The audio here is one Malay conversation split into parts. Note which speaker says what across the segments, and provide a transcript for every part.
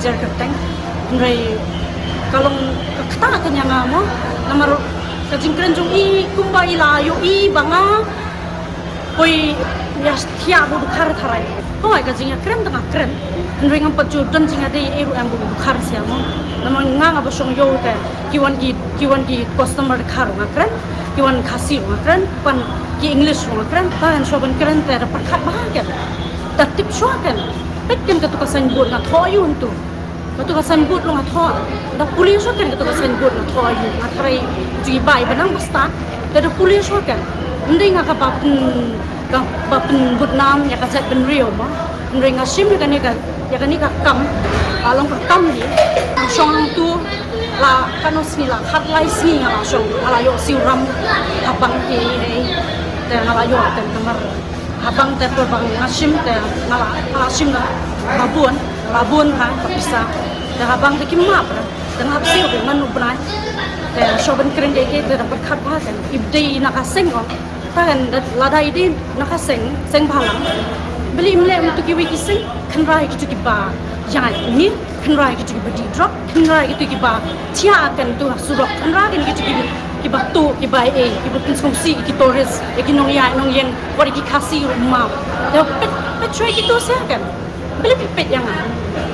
Speaker 1: jar kerteng ndrai kalong kata kanya ngamo namar kajing kren jong I kumba ilayo I banga koi ya stia bu khar tharai koi kajing ya kren tengah kren ndrai ngam paju dan jing ade eru am bu khar siamo namar ngang aba song yo te kiwan ki customer khar ngakren kiwan khasi ngakren pan ki English ngakren pan soban kren te perkat bahagia tertib kan pekin ketuka sanbut na thoyun tu ketuka sanbut lo ngatho da pulis kan ketuka sanbut na thoyun atrai ji bai banang basta da pulis kan ndai ngaka bapun but nam ya ka zat ben rio ma ndai ngasim ya kan ni ka kam along ka kam ni song tu la kanos ni la khat lai si ngala song ala yo siram abang ki te ngala yo ten kamar abang te bang ngasim te ngala ngasim na babun ha bisa te abang te kimap te ngap siu te manu brai te shoben kren de ke te dapat khat ba kan ibdei nakaseng ko kan ladai din nakaseng seng balang beli mle untuk kiwi kiseng kanrai gitu kiba jangan ini kanrai gitu kiba di drop kanrai gitu kiba tia akan tu surok kanrai gitu kiba tu kiba kiba konsumsi kitoris nong yang wari kikasi rumah dah pet cuy gitu sih kan beli pipet yang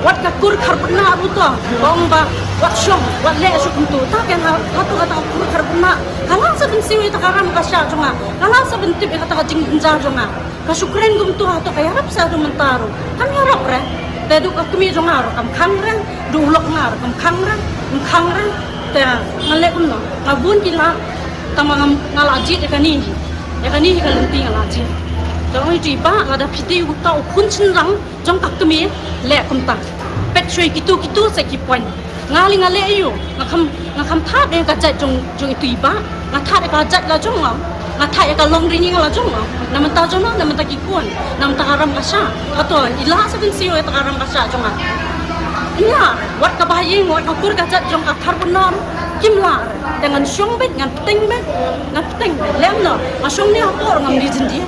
Speaker 1: wat kakur karbona buto bong ba wat shong wat le shuk tu tak kan hatu kata kur karbona kalau saben siwi takaram kasya jonga kalau saben tip kata jing injar jonga kasukren gum tu hatu kaya rap sa mentaru kan yarap re tedu kami jonga kam kangren dulok ngar kam kangren te ngalek no ngabun kila tamang ngalaji ekani kalenti ngalaji dong ji ba ada piti uta ukun chinrang jong kakmi le kumta pet shui kitu se ki point ngali ngale ayu ngakam tha de ka jat jong itu iba ngatha de ka jat la jong ngatha ka long ring ngala jong nam ta jong nam ta ki kun nam ta haram kasha ato ila sabin siyo ta haram kasha jong iya wat ka bayi wat ka kur ka jat jong ka karbonor kimla dengan syong bet ngan peteng lem no asong ni apa ngam di jendi